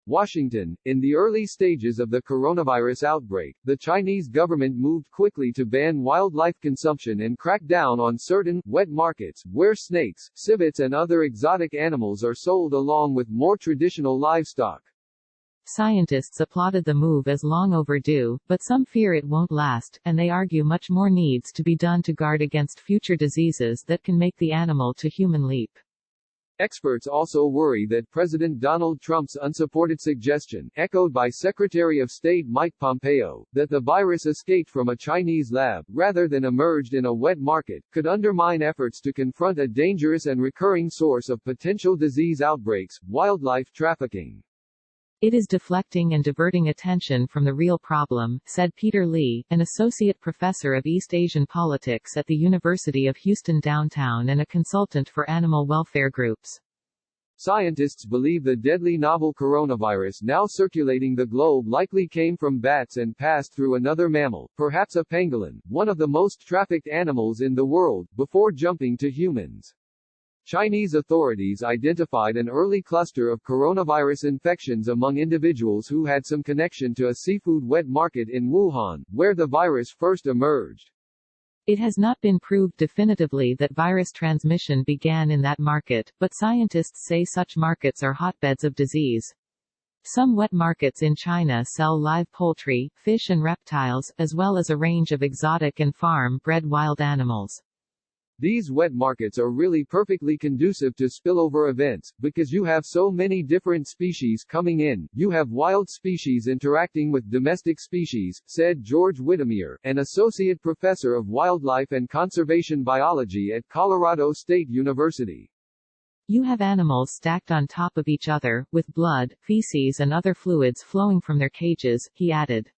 Washington. In the early stages of the coronavirus outbreak, the Chinese government moved quickly to ban wildlife consumption and crack down on certain wet markets, where snakes, civets and other exotic animals are sold along with more traditional livestock. Scientists applauded the move as long overdue, but some fear it won't last, and they argue much more needs to be done to guard against future diseases that can make the animal-to-human leap. Experts also worry that President Donald Trump's unsupported suggestion, echoed by Secretary of State Mike Pompeo, that the virus escaped from a Chinese lab, rather than emerged in a wet market, could undermine efforts to confront a dangerous and recurring source of potential disease outbreaks, wildlife trafficking. It is deflecting and diverting attention from the real problem, said Peter Lee, an associate professor of East Asian politics at the University of Houston downtown and a consultant for animal welfare groups. Scientists believe the deadly novel coronavirus now circulating the globe likely came from bats and passed through another mammal, perhaps a pangolin, one of the most trafficked animals in the world, before jumping to humans. Chinese authorities identified an early cluster of coronavirus infections among individuals who had some connection to a seafood wet market in Wuhan, where the virus first emerged. It has not been proved definitively that virus transmission began in that market, but scientists say such markets are hotbeds of disease. Some wet markets in China sell live poultry, fish and reptiles, as well as a range of exotic and farm-bred wild animals. These wet markets are really perfectly conducive to spillover events, because you have so many different species coming in, you have wild species interacting with domestic species, said George Whittemire, an associate professor of wildlife and conservation biology at Colorado State University. You have animals stacked on top of each other, with blood, feces and other fluids flowing from their cages, he added.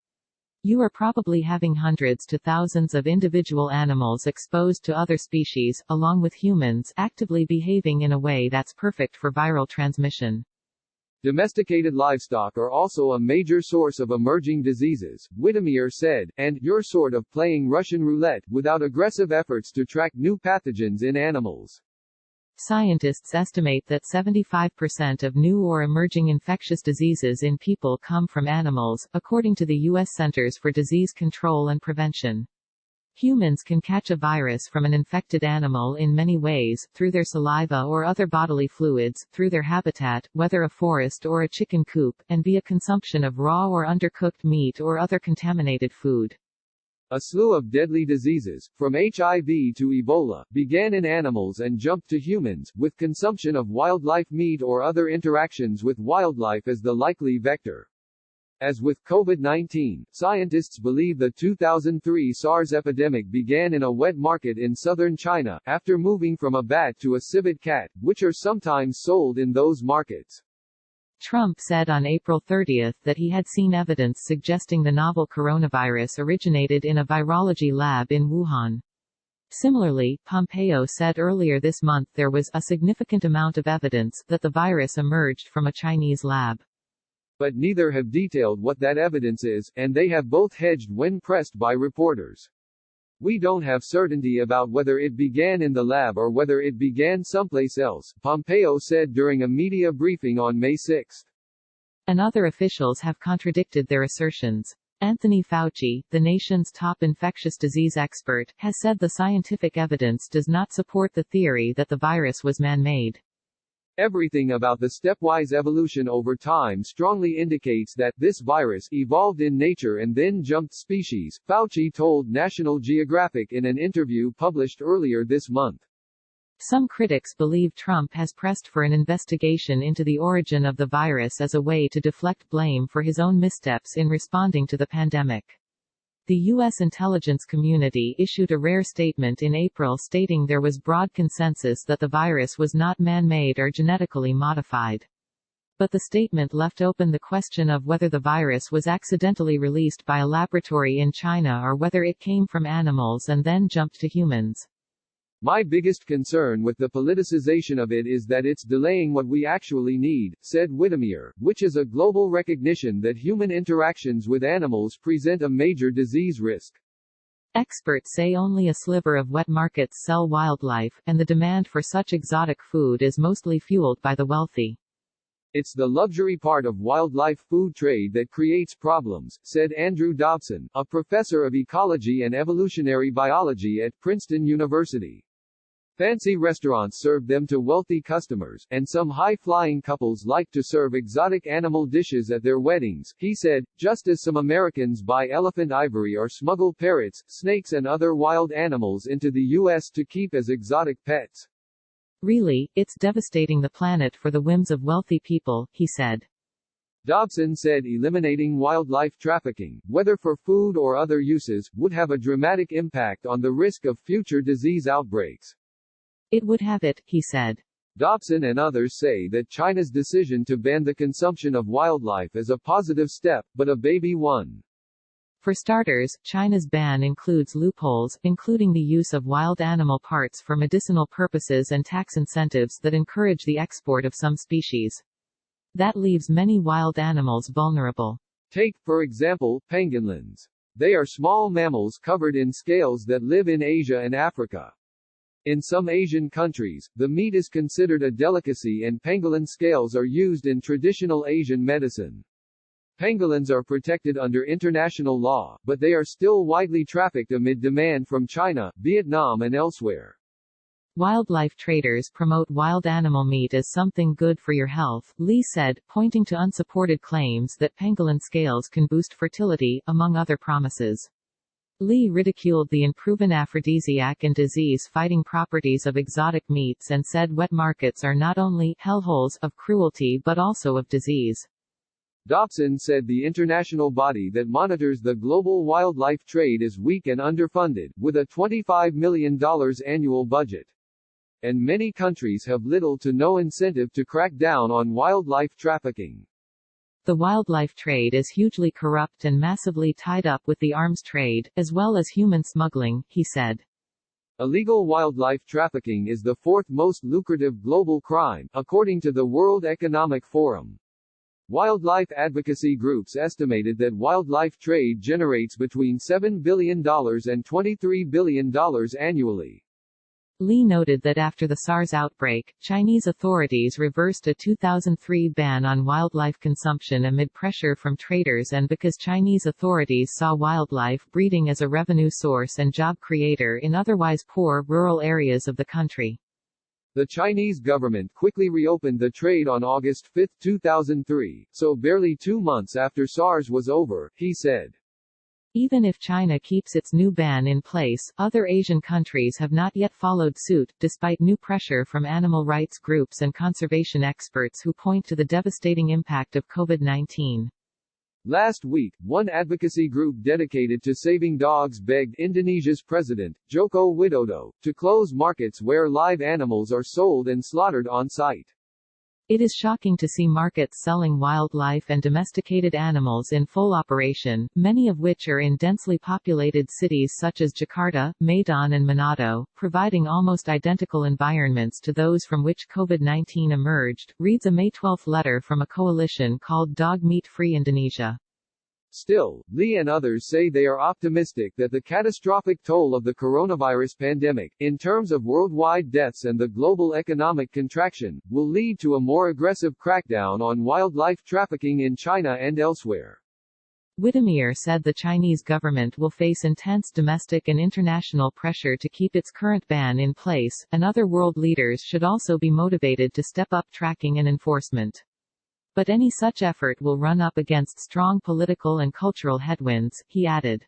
You are probably having hundreds to thousands of individual animals exposed to other species, along with humans, actively behaving in a way that's perfect for viral transmission. Domesticated livestock are also a major source of emerging diseases, Whittemire said, and you're sort of playing Russian roulette, without aggressive efforts to track new pathogens in animals. Scientists estimate that 75% of new or emerging infectious diseases in people come from animals, according to the U.S. Centers for Disease Control and Prevention. Humans can catch a virus from an infected animal in many ways, through their saliva or other bodily fluids, through their habitat, whether a forest or a chicken coop, and via consumption of raw or undercooked meat or other contaminated food. A slew of deadly diseases, from HIV to Ebola, began in animals and jumped to humans, with consumption of wildlife meat or other interactions with wildlife as the likely vector. As with COVID-19, scientists believe the 2003 SARS epidemic began in a wet market in southern China, after moving from a bat to a civet cat, which are sometimes sold in those markets. Trump said on April 30 that he had seen evidence suggesting the novel coronavirus originated in a virology lab in Wuhan. Similarly, Pompeo said earlier this month there was a significant amount of evidence that the virus emerged from a Chinese lab. But neither have detailed what that evidence is, and they have both hedged when pressed by reporters. We don't have certainty about whether it began in the lab or whether it began someplace else, Pompeo said during a media briefing on May 6. And other officials have contradicted their assertions. Anthony Fauci, the nation's top infectious disease expert, has said the scientific evidence does not support the theory that the virus was man-made. Everything about the stepwise evolution over time strongly indicates that this virus evolved in nature and then jumped species, Fauci told National Geographic in an interview published earlier this month. Some critics believe Trump has pressed for an investigation into the origin of the virus as a way to deflect blame for his own missteps in responding to the pandemic. The U.S. intelligence community issued a rare statement in April stating there was broad consensus that the virus was not man-made or genetically modified. But the statement left open the question of whether the virus was accidentally released by a laboratory in China or whether it came from animals and then jumped to humans. My biggest concern with the politicization of it is that it's delaying what we actually need, said Whittemire, which is a global recognition that human interactions with animals present a major disease risk. Experts say only a sliver of wet markets sell wildlife, and the demand for such exotic food is mostly fueled by the wealthy. It's the luxury part of wildlife food trade that creates problems, said Andrew Dobson, a professor of ecology and evolutionary biology at Princeton University. Fancy restaurants serve them to wealthy customers, and some high-flying couples like to serve exotic animal dishes at their weddings, he said, just as some Americans buy elephant ivory or smuggle parrots, snakes and other wild animals into the U.S. to keep as exotic pets. Really, it's devastating the planet for the whims of wealthy people, he said. Dobson said eliminating wildlife trafficking, whether for food or other uses, would have a dramatic impact on the risk of future disease outbreaks. It would have it, he said. Dobson and others say that China's decision to ban the consumption of wildlife is a positive step, but a baby one. For starters, China's ban includes loopholes, including the use of wild animal parts for medicinal purposes and tax incentives that encourage the export of some species. That leaves many wild animals vulnerable. Take, for example, pangolins. They are small mammals covered in scales that live in Asia and Africa. In some Asian countries, the meat is considered a delicacy and pangolin scales are used in traditional Asian medicine. Pangolins are protected under international law, but they are still widely trafficked amid demand from China, Vietnam and elsewhere. Wildlife traders promote wild animal meat as something good for your health, Lee said, pointing to unsupported claims that pangolin scales can boost fertility, among other promises. Lee ridiculed the unproven aphrodisiac and disease-fighting properties of exotic meats and said wet markets are not only hellholes of cruelty but also of disease. Dobson said the international body that monitors the global wildlife trade is weak and underfunded, with a $25 million annual budget. And many countries have little to no incentive to crack down on wildlife trafficking. The wildlife trade is hugely corrupt and massively tied up with the arms trade, as well as human smuggling, he said. Illegal wildlife trafficking is the fourth most lucrative global crime, according to the World Economic Forum. Wildlife advocacy groups estimated that wildlife trade generates between $7 billion and $23 billion annually. Lee noted that after the SARS outbreak, Chinese authorities reversed a 2003 ban on wildlife consumption amid pressure from traders and because Chinese authorities saw wildlife breeding as a revenue source and job creator in otherwise poor rural areas of the country. The Chinese government quickly reopened the trade on August 5, 2003, so barely 2 months after SARS was over, he said. Even if China keeps its new ban in place, other Asian countries have not yet followed suit, despite new pressure from animal rights groups and conservation experts who point to the devastating impact of COVID-19. Last week, one advocacy group dedicated to saving dogs begged Indonesia's president, Joko Widodo, to close markets where live animals are sold and slaughtered on site. It is shocking to see markets selling wildlife and domesticated animals in full operation, many of which are in densely populated cities such as Jakarta, Medan and Manado, providing almost identical environments to those from which COVID-19 emerged, reads a May 12 letter from a coalition called Dog Meat Free Indonesia. Still, Lee and others say they are optimistic that the catastrophic toll of the coronavirus pandemic, in terms of worldwide deaths and the global economic contraction, will lead to a more aggressive crackdown on wildlife trafficking in China and elsewhere. Whittemire said the Chinese government will face intense domestic and international pressure to keep its current ban in place, and other world leaders should also be motivated to step up tracking and enforcement. But any such effort will run up against strong political and cultural headwinds, he added.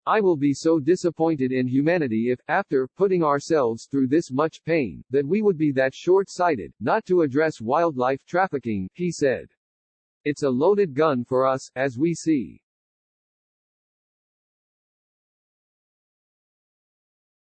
I will be so disappointed in humanity if, after putting ourselves through this much pain, that we would be that short-sighted, not to address wildlife trafficking, he said. It's a loaded gun for us, as we see.